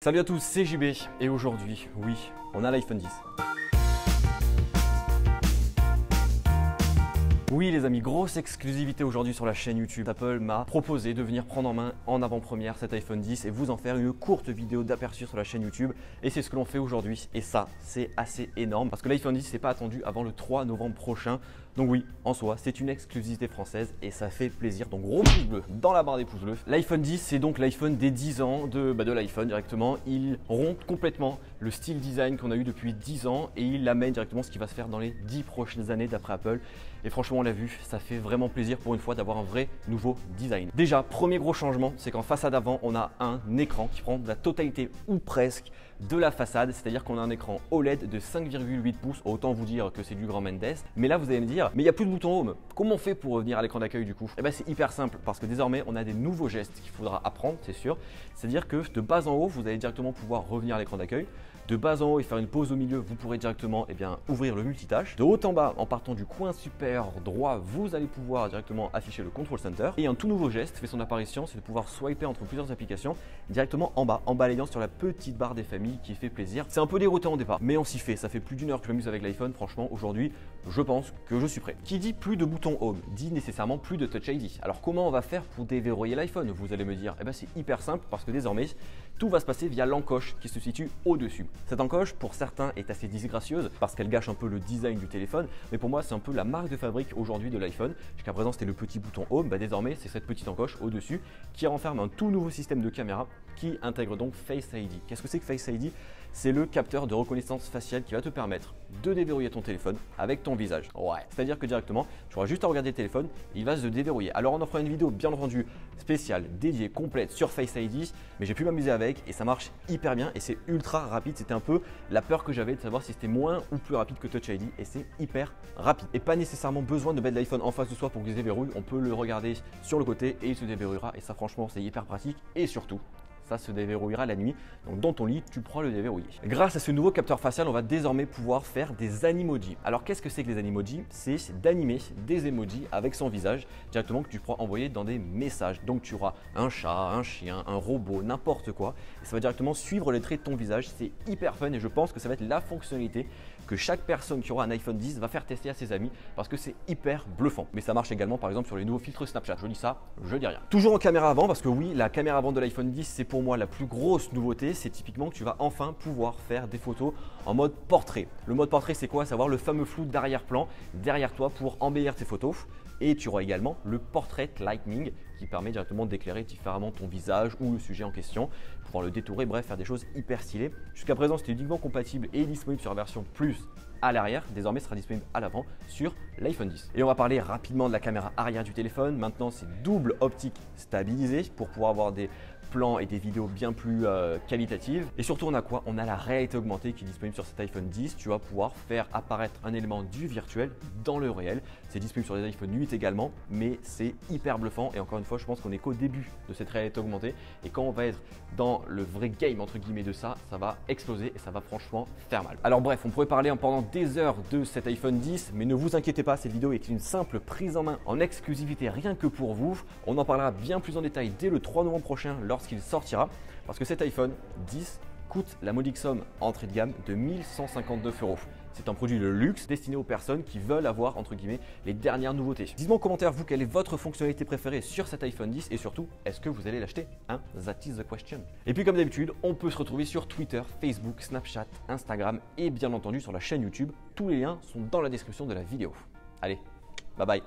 Salut à tous, c'est JB et aujourd'hui, oui, on a l'iPhone 10. Oui les amis, grosse exclusivité aujourd'hui sur la chaîne YouTube. Apple m'a proposé de venir prendre en main en avant-première cet iPhone 10 et vous en faire une courte vidéo d'aperçu sur la chaîne YouTube. Et c'est ce que l'on fait aujourd'hui et ça, c'est assez énorme parce que l'iPhone 10 n'est pas attendu avant le 3 novembre prochain. Donc oui, en soi, c'est une exclusivité française et ça fait plaisir. Donc gros pouce bleu dans la barre des pouces bleus. L'iPhone 10, c'est donc l'iPhone des 10 ans de l'iPhone directement. Il rompt complètement le style design qu'on a eu depuis 10 ans et il amène directement ce qui va se faire dans les 10 prochaines années d'après Apple. Et franchement, on l'a vu, ça fait vraiment plaisir pour une fois d'avoir un vrai nouveau design. Déjà, premier gros changement, c'est qu'en façade avant, on a un écran qui prend la totalité ou presque de la façade, c'est-à-dire qu'on a un écran OLED de 5,8 pouces, autant vous dire que c'est du grand Mendes. Mais là, vous allez me dire, mais il n'y a plus de bouton Home. Comment on fait pour revenir à l'écran d'accueil du coup? Eh bien, c'est hyper simple parce que désormais, on a des nouveaux gestes qu'il faudra apprendre, c'est sûr. C'est-à-dire que de bas en haut, vous allez directement pouvoir revenir à l'écran d'accueil. De bas en haut et faire une pause au milieu, vous pourrez directement ouvrir le multitâche. De haut en bas, en partant du coin supérieur droit, vous allez pouvoir directement afficher le Control Center. Et un tout nouveau geste fait son apparition, c'est de pouvoir swiper entre plusieurs applications directement en bas, en balayant sur la petite barre des familles qui fait plaisir. C'est un peu déroutant au départ, mais on s'y fait. Ça fait plus d'une heure que je m'amuse avec l'iPhone. Franchement, aujourd'hui, je pense que je suis prêt. Qui dit plus de boutons Home, dit nécessairement plus de Touch ID. Alors comment on va faire pour déverrouiller l'iPhone? Vous allez me dire, eh ben, c'est hyper simple parce que désormais, tout va se passer via l'encoche qui se situe au-dessus. Cette encoche, pour certains, est assez disgracieuse parce qu'elle gâche un peu le design du téléphone, mais pour moi, c'est un peu la marque de fabrique aujourd'hui de l'iPhone. Jusqu'à présent, c'était le petit bouton Home, désormais, c'est cette petite encoche au-dessus qui renferme un tout nouveau système de caméra qui intègre donc Face ID. Qu'est-ce que c'est que Face ID? C'est le capteur de reconnaissance faciale qui va te permettre de déverrouiller ton téléphone avec ton visage. Ouais, c'est-à-dire que directement, tu auras juste à regarder le téléphone, il va se déverrouiller. Alors on en fera une vidéo bien entendu spéciale, dédiée, complète sur Face ID, mais j'ai pu m'amuser avec et ça marche hyper bien et c'est ultra rapide. C'était un peu la peur que j'avais de savoir si c'était moins ou plus rapide que Touch ID et c'est hyper rapide. Et pas nécessairement besoin de mettre l'iPhone en face de soi pour qu'il se déverrouille, on peut le regarder sur le côté et il se déverrouillera et ça franchement c'est hyper pratique et surtout, ça se déverrouillera la nuit. Donc dans ton lit, tu pourras le déverrouiller. Grâce à ce nouveau capteur facial, on va désormais pouvoir faire des animojis. Alors qu'est-ce que c'est que les animojis? C'est d'animer des emojis avec son visage directement que tu pourras envoyer dans des messages. Donc tu auras un chat, un chien, un robot, n'importe quoi. Et ça va directement suivre les traits de ton visage. C'est hyper fun et je pense que ça va être la fonctionnalité que chaque personne qui aura un iPhone 10 va faire tester à ses amis parce que c'est hyper bluffant. Mais ça marche également par exemple sur les nouveaux filtres Snapchat. Je dis ça, je dis rien. Toujours en caméra avant parce que oui, la caméra avant de l'iPhone 10, c'est pour moi la plus grosse nouveauté. C'est typiquement que tu vas enfin pouvoir faire des photos en mode portrait. Le mode portrait, c'est quoi? Savoir le fameux flou d'arrière-plan derrière toi pour embellir tes photos. Et tu auras également le Portrait Lighting qui permet directement d'éclairer différemment ton visage ou le sujet en question, pouvoir le détourer, bref, faire des choses hyper stylées. Jusqu'à présent, c'était uniquement compatible et disponible sur la version Plus à l'arrière. Désormais, ce sera disponible à l'avant sur l'iPhone 10. Et on va parler rapidement de la caméra arrière du téléphone. Maintenant, c'est double optique stabilisée pour pouvoir avoir des plans et des vidéos bien plus qualitatives. Et surtout, on a quoi? On a la réalité augmentée qui est disponible sur cet iPhone 10. Tu vas pouvoir faire apparaître un élément du virtuel dans le réel. C'est disponible sur les iPhone 8 également, mais c'est hyper bluffant. Et encore une fois, je pense qu'on est qu'au début de cette réalité augmentée. Et quand on va être dans le vrai game entre guillemets de ça, ça va exploser et ça va franchement faire mal. Alors bref, on pourrait parler pendant des heures de cet iPhone 10, mais ne vous inquiétez pas, cette vidéo est une simple prise en main en exclusivité rien que pour vous. On en parlera bien plus en détail dès le 3 novembre prochain lorsqu'il sortira, parce que cet iPhone 10 coûte la modique somme entrée de gamme de 1159 €. C'est un produit de luxe destiné aux personnes qui veulent avoir entre guillemets les dernières nouveautés. Dites-moi en commentaire vous quelle est votre fonctionnalité préférée sur cet iPhone 10 et surtout est-ce que vous allez l'acheter? That is the question. Et puis comme d'habitude, on peut se retrouver sur Twitter, Facebook, Snapchat, Instagram et bien entendu sur la chaîne YouTube. Tous les liens sont dans la description de la vidéo. Allez, bye bye.